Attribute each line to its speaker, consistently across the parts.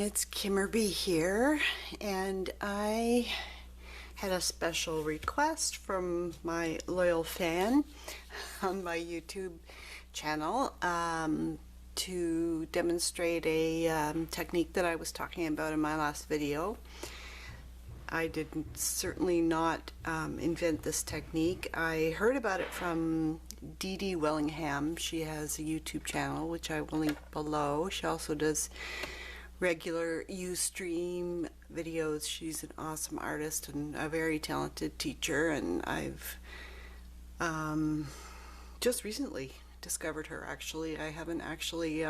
Speaker 1: it's Kimmerby here, and I had a special request from my loyal fan on my YouTube channel to demonstrate a technique that I was talking about in my last video. I did certainly not invent this technique. I heard about it from Dee Wellingham. She has a YouTube channel, which I will link below. She also does regular Ustream videos. She's an awesome artist and a very talented teacher, and I've just recently discovered her. Actually, I haven't actually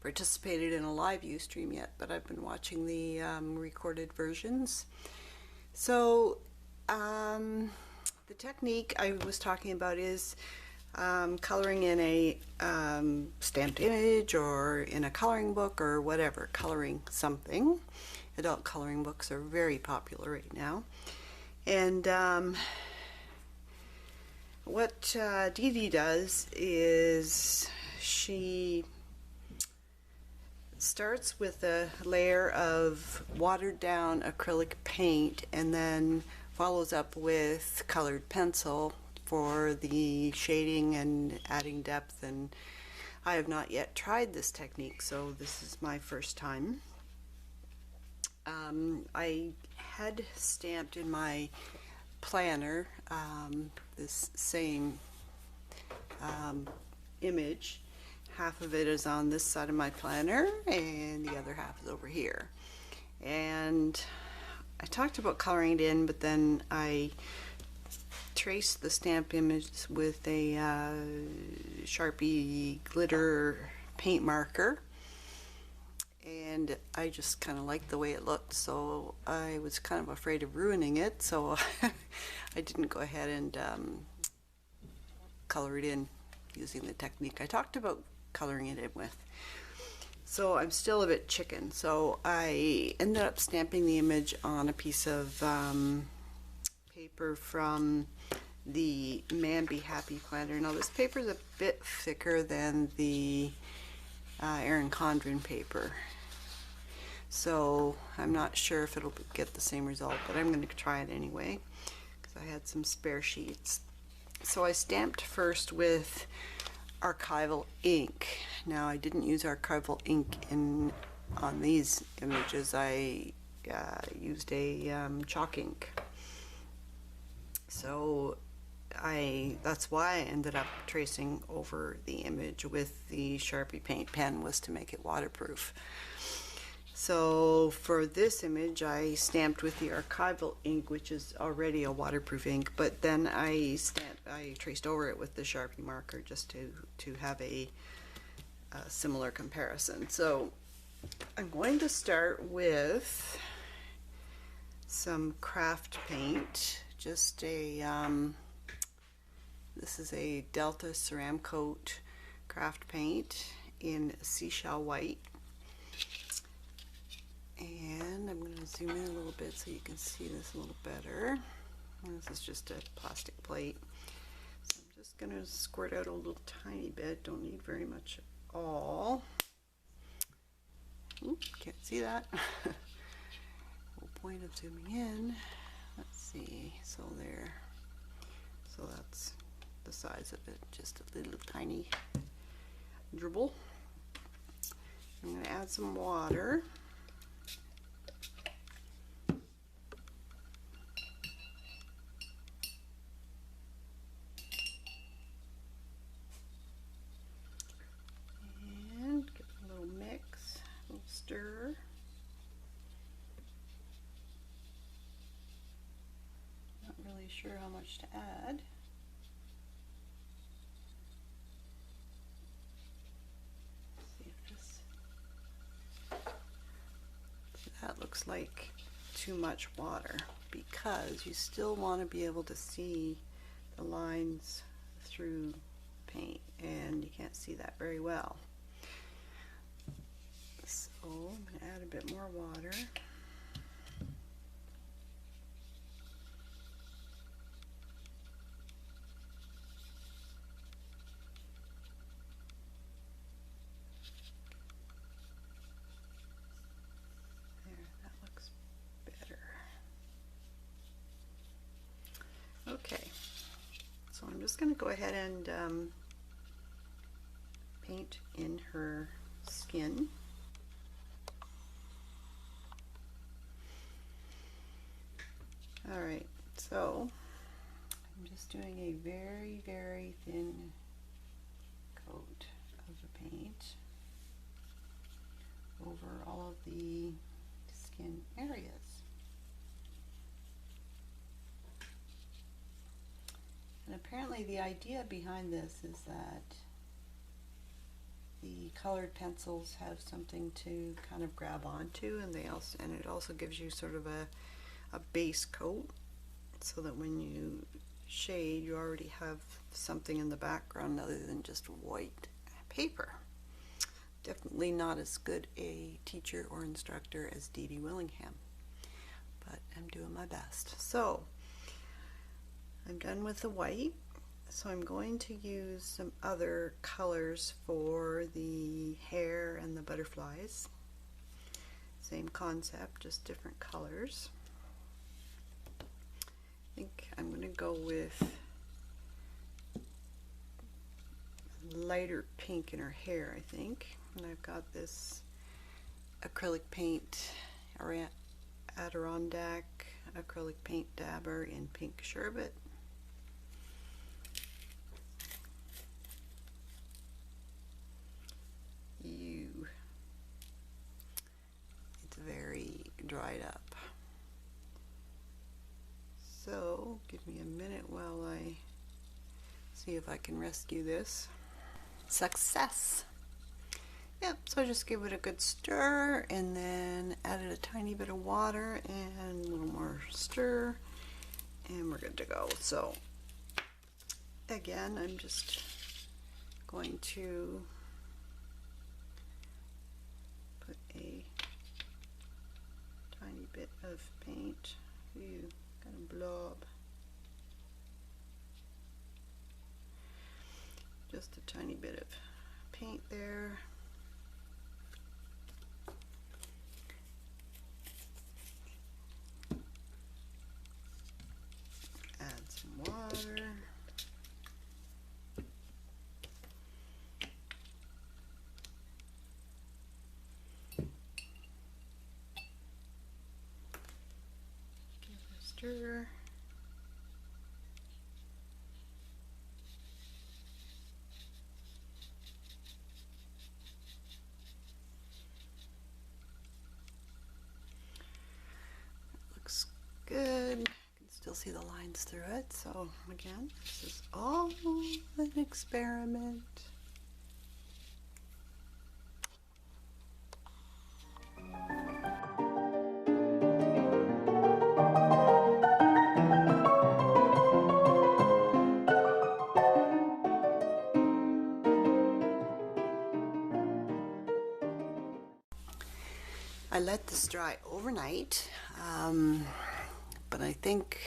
Speaker 1: participated in a live Ustream yet, but I've been watching the recorded versions. So the technique I was talking about is coloring in a stamped image or in a coloring book or whatever, coloring something. Adult coloring books are very popular right now. And what Dee Dee does is she starts with a layer of watered down acrylic paint and then follows up with colored pencil for the shading and adding depth. And I have not yet tried this technique, so this is my first time. I had stamped in my planner this same image. Half of it is on this side of my planner and the other half is over here. And I talked about coloring it in, but then I traced the stamped image with a Sharpie glitter paint marker, and I just kind of liked the way it looked, so I was kind of afraid of ruining it, so I didn't go ahead and color it in using the technique I talked about coloring it in with. So I'm still a bit chicken, so I ended up stamping the image on a piece of paper from the Man Be Happy planner. Now this paper is a bit thicker than the Erin Condren paper, so I'm not sure if it'll get the same result, but I'm going to try it anyway because I had some spare sheets. So I stamped first with archival ink. Now I didn't use archival ink on these images. I used a chalk ink. So that's why I ended up tracing over the image with the Sharpie paint pen, was to make it waterproof. So for this image I stamped with the archival ink, which is already a waterproof ink, but then I traced over it with the Sharpie marker just to have a similar comparison. So I'm going to start with some craft paint, just a this is a Delta Ceramcoat craft paint in Seashell White. And I'm going to zoom in a little bit so you can see this a little better. This is just a plastic plate. So I'm just going to squirt out a little tiny bit. Don't need very much at all. Oops, can't see that. Whole point of zooming in. Let's see. So there. So that's the size of it. Just a little tiny dribble. I'm going to add some water. Mix, a little stir. Not really sure how much to add. Let's see if this. That looks like too much water, because you still want to be able to see the lines through paint, and you can't see that very well. So I'm going to add a bit more water. just going to go ahead and paint in her skin. Alright, so I'm just doing a very, very thin coat of the paint over all of the skin areas. And apparently the idea behind this is that the colored pencils have something to kind of grab onto, and it also gives you sort of a base coat, so that when you shade you already have something in the background other than just white paper. Definitely not as good a teacher or instructor as Dee Dee Willingham, but I'm doing my best. So I'm done with the white, so I'm going to use some other colors for the hair and the butterflies. Same concept, just different colors. I think I'm going to go with lighter pink in her hair, I think. And I've got this acrylic paint, Adirondack acrylic paint dabber in pink sherbet. It's very dried up. So give me a minute while I see if I can rescue this. Success! Yep, so just give it a good stir and then added a tiny bit of water and a little more stir and we're good to go. So again, I'm just going to put a tiny bit of paint. Got a blob. Just a tiny bit of paint there. Add some water. Give it a stir. Looks good. You can still see the lines through it. So again, this is all an experiment. I let this dry overnight, but I think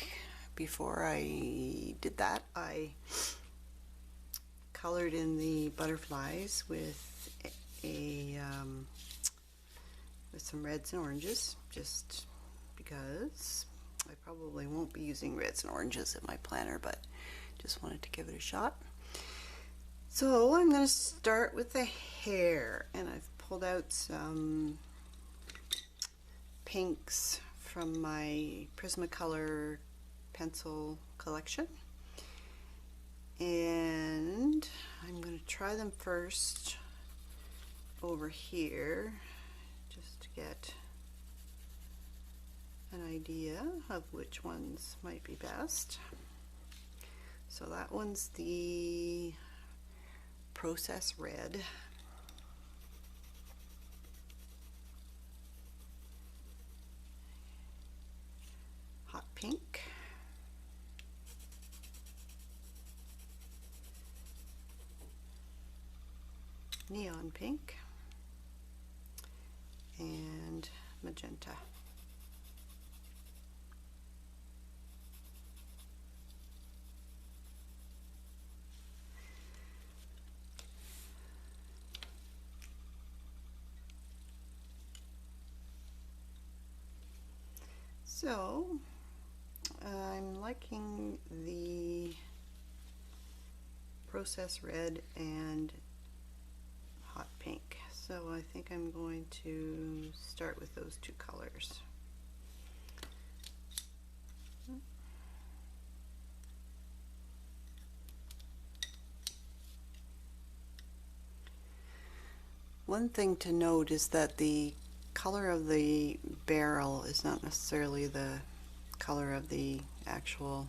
Speaker 1: before I did that, I colored in the butterflies with with some reds and oranges, just because I probably won't be using reds and oranges in my planner, but just wanted to give it a shot. So I'm going to start with the hair, and I've pulled out some pinks from my Prismacolor pencil collection, and I'm going to try them first over here just to get an idea of which ones might be best. So that one's the Process Red. Hot Pink. Neon Pink. And Magenta. So I'm liking the process red and hot pink. So I think I'm going to start with those two colors. One thing to note is that the color of the barrel is not necessarily the color of the actual,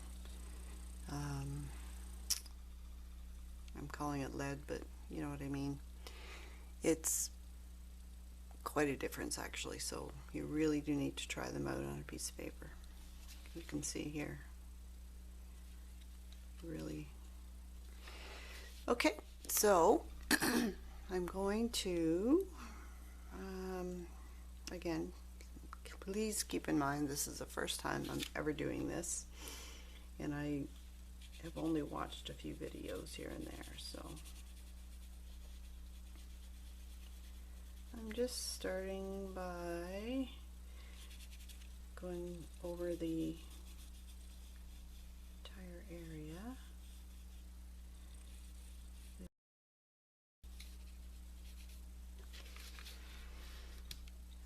Speaker 1: I'm calling it lead, but you know what I mean. It's quite a difference actually, so you really do need to try them out on a piece of paper. You can see here. Really. Okay, so I'm going to, again, please keep in mind this is the first time I'm ever doing this, and I have only watched a few videos here and there, so I'm just starting by going over the entire area.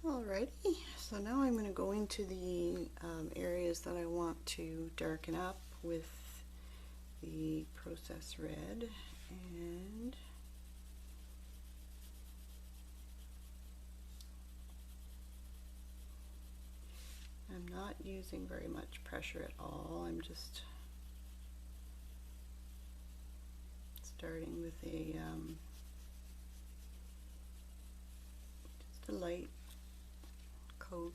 Speaker 1: Alrighty, so now I'm going to go into the areas that I want to darken up with the process red, and I'm not using very much pressure at all. I'm just starting with a just a light coat.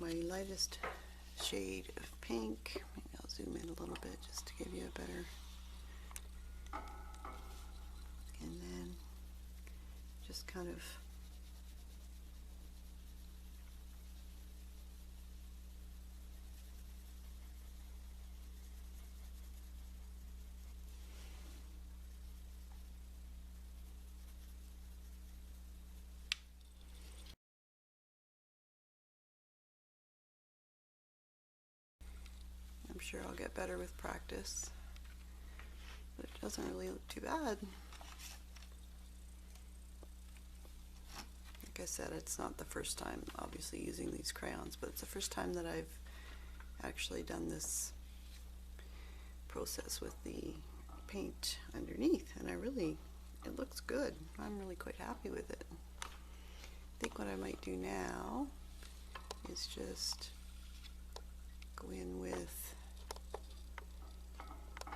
Speaker 1: My lightest shade of pink. Maybe I'll zoom in a little bit just to give you a better, and then just kind of I'm sure I'll get better with practice, but it doesn't really look too bad. Like I said, it's not the first time obviously using these crayons, but it's the first time that I've actually done this process with the paint underneath, and it looks good. I'm really quite happy with it. I think what I might do now is just go in with, I'm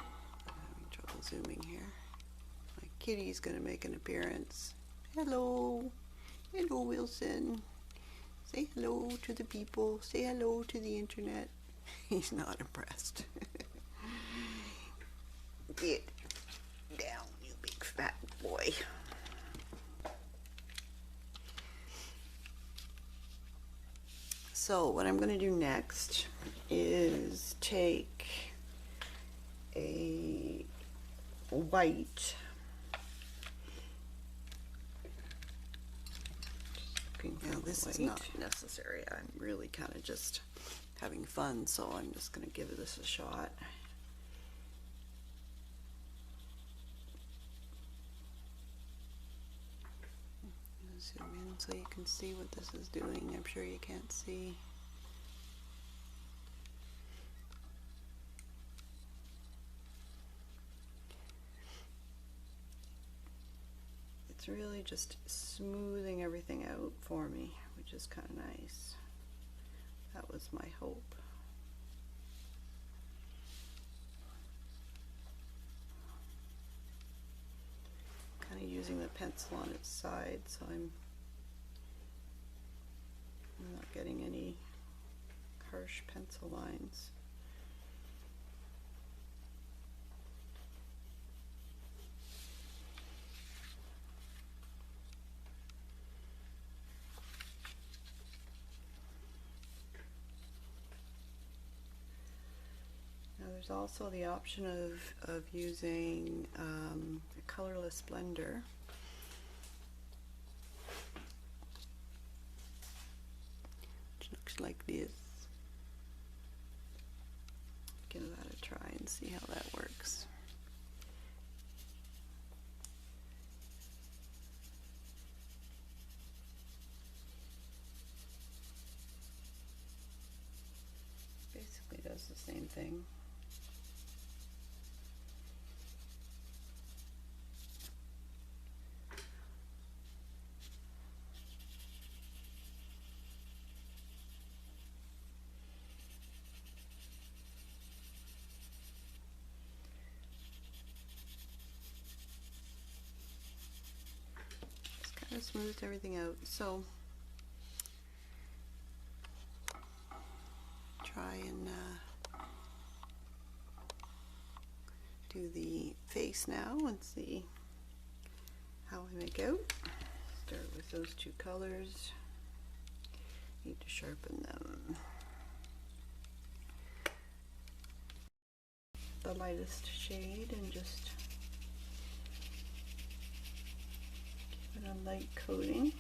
Speaker 1: having trouble zooming here. My kitty's gonna make an appearance. Hello, hello Wilson. Say hello to the people. Say hello to the internet. He's not impressed. Get down, you big fat boy. So what I'm going to do next is take a white, now this is not necessary, I'm really kind of just having fun, so I'm just going to give this a shot. Zoom in so you can see what this is doing. I'm sure you can't see. It's really just smoothing everything out for me, which is kind of nice. That was my hope. Kind of using the pencil on its side, so I'm not getting any harsh pencil lines. there's also the option of using a colorless blender. Which looks like this. Give that a try and see how that works. Basically does the same thing. Just kind of smoothed everything out. So try and do the face now and see how I make out. Start with those two colors. Need to sharpen them. The lightest shade and just give it a light coating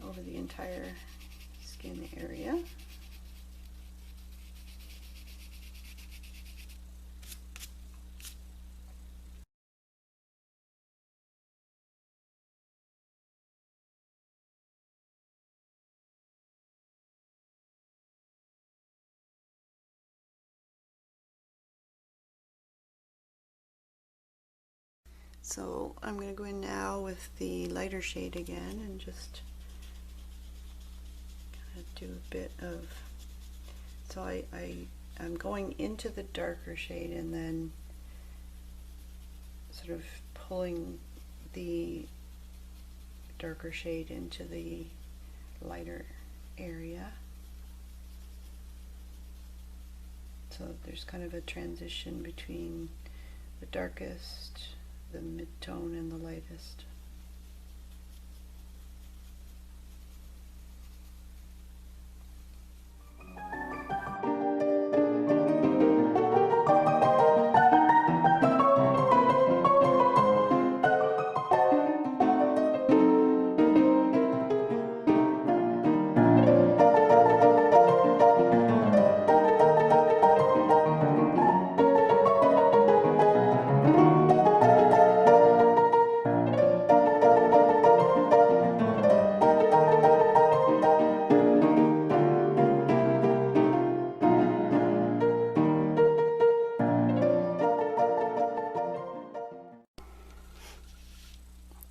Speaker 1: over the entire skin area. So I'm going to go in now with the lighter shade again and just kind of do a bit of, so I'm going into the darker shade and then sort of pulling the darker shade into the lighter area. So there's kind of a transition between the darkest, the mid-tone, and the lightest.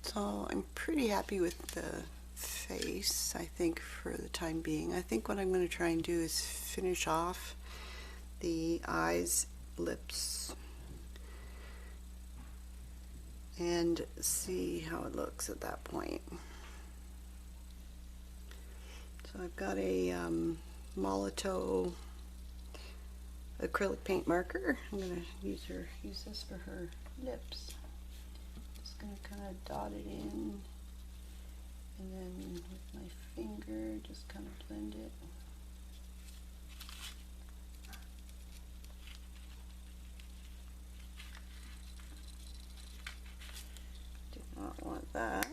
Speaker 1: So I'm pretty happy with the face, I think, for the time being. I think what I'm going to try and do is finish off the eyes, lips, and see how it looks at that point. So I've got a Molotow acrylic paint marker. I'm going to use this for her lips. Just going to kind of dot it in, and then with my finger just kind of blend it. Do not want that.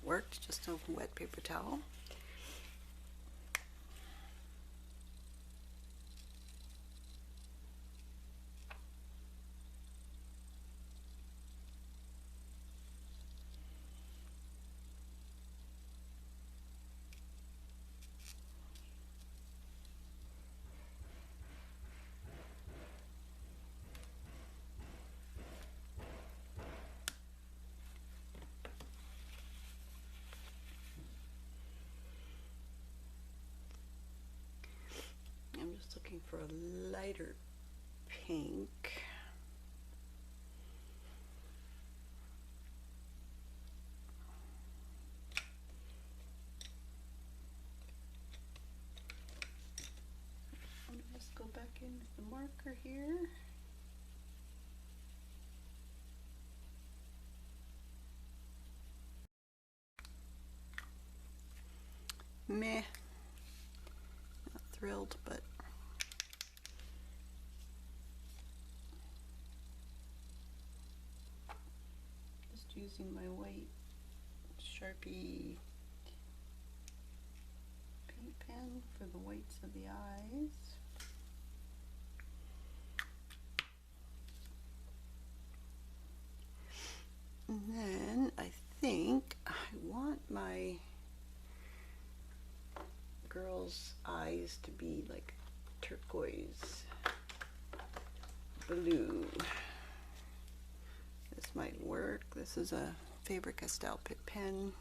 Speaker 1: Worked, just a wet paper towel. use the marker here. Meh. Not thrilled, but just using my white Sharpie paint pen for the whites of the eyes. And then I think I want my girl's eyes to be like turquoise blue. This might work. This is a Faber-Castell Pitt pen.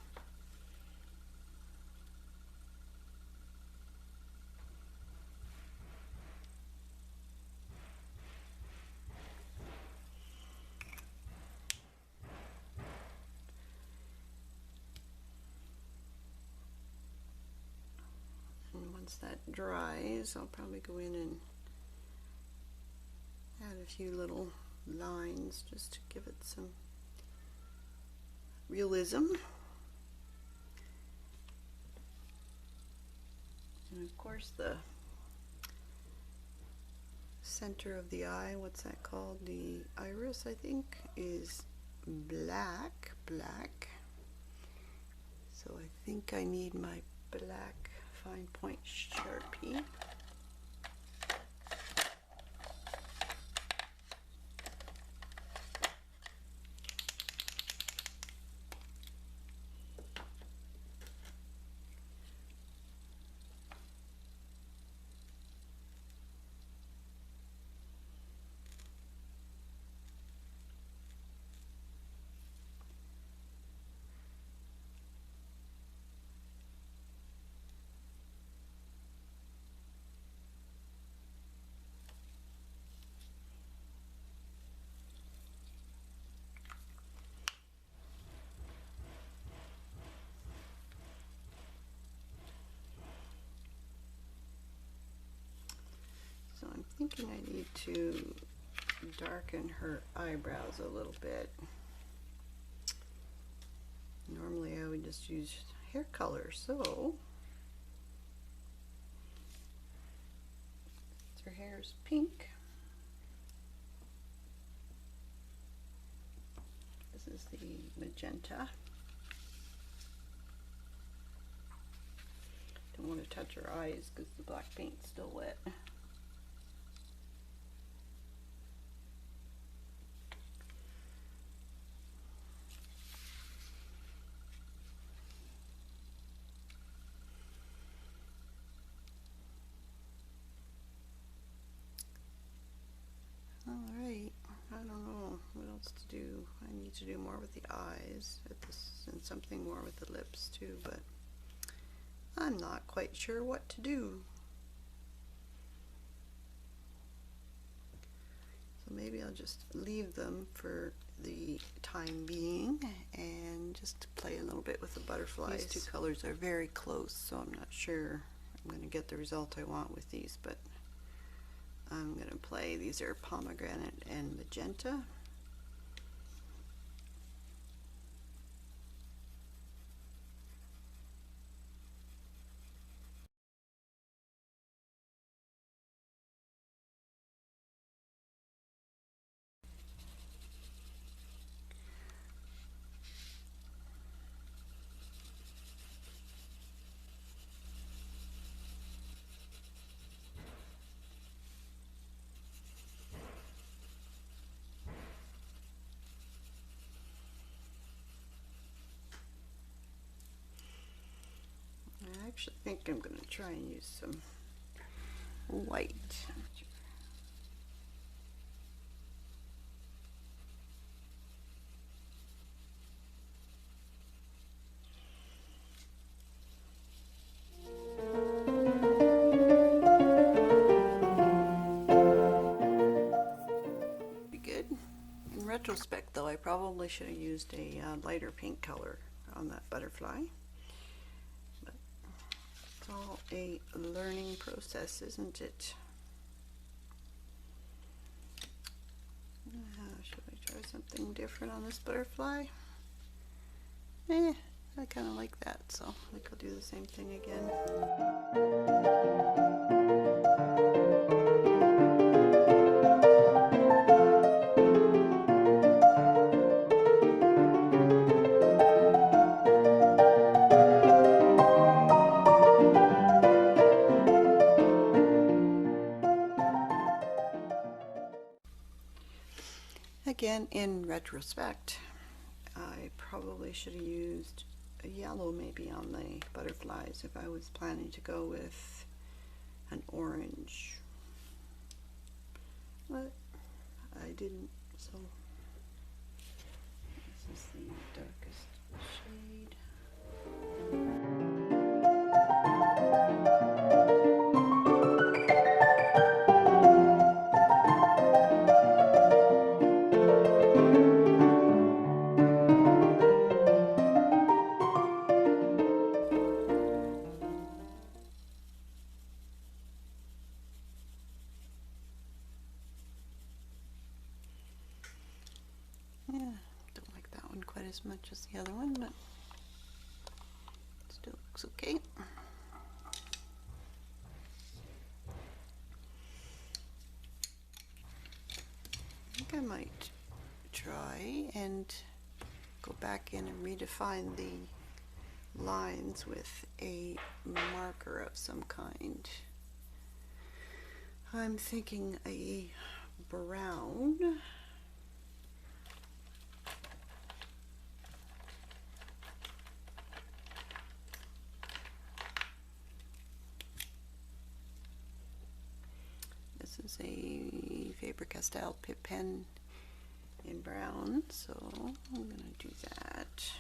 Speaker 1: And once that dries, I'll probably go in and add a few little lines just to give it some realism. And of course the center of the eye, what's that called? The iris, I think, is black. So I think I need my black fine point Sharpie. So I'm thinking I need to darken her eyebrows a little bit. Normally I would just use hair color, so her hair is pink. This is the magenta. Don't want to touch her eyes because the black paint's still wet. Alright, I don't know what else to do. I need to do more with the eyes at this, and something more with the lips too, but I'm not quite sure what to do. So maybe I'll just leave them for the time being and just play a little bit with the butterflies. These two colors are very close, so I'm not sure I'm going to get the result I want with these, but I'm going to play. These are pomegranate and magenta. I actually think I'm going to try and use some white. Be good. In retrospect, though, I probably should have used a lighter pink color on that butterfly. It's all a learning process, isn't it? try something different on this butterfly. I kind of like that, so I think I'll do the same thing again. Again, in retrospect, I probably should have used a yellow maybe on the butterflies if I was planning to go with an orange, but I didn't, so this is the darkest shade. Yeah, don't like that one quite as much as the other one, but it still looks okay. I think I might try and go back in and redefine the lines with a marker of some kind. I'm thinking a brown. This is a Faber-Castell Pip pen in brown, so I'm going to do that.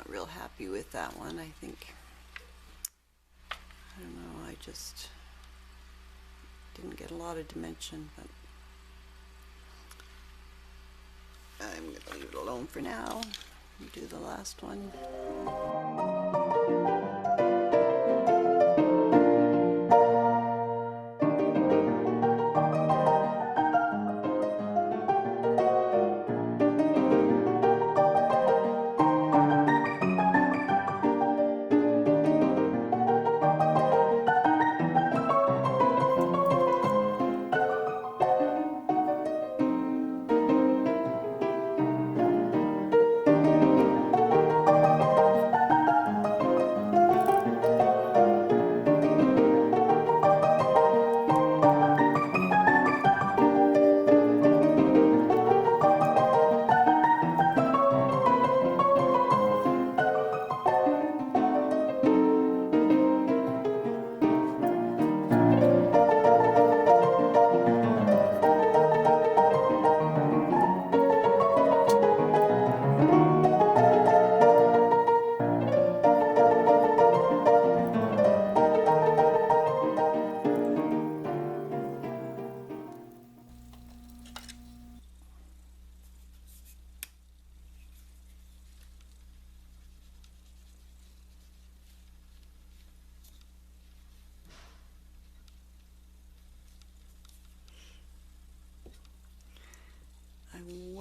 Speaker 1: Real happy with that one. I think, I don't know, I just didn't get a lot of dimension, but I'm going to leave it alone for now and do the last one.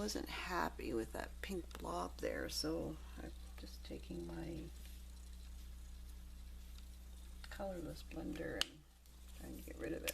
Speaker 1: wasn't happy with that pink blob there, so I'm just taking my colorless blender and trying to get rid of it.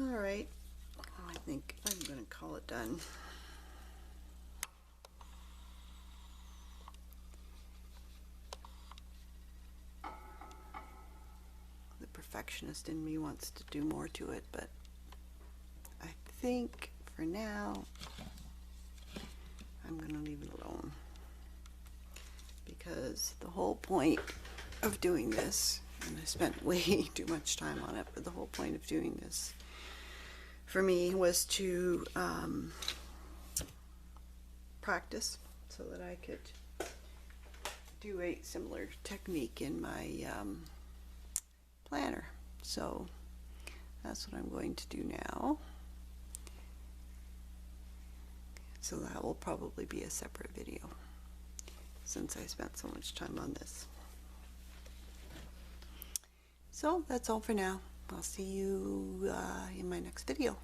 Speaker 1: Alright, I think I'm going to call it done. The perfectionist in me wants to do more to it, but I think for now I'm going to leave it alone, because the whole point of doing this, and I spent way too much time on it, but the whole point of doing this for me was to practice so that I could do a similar technique in my planner. So that's what I'm going to do now. So that will probably be a separate video, since I spent so much time on this. So that's all for now. I'll see you in my next video.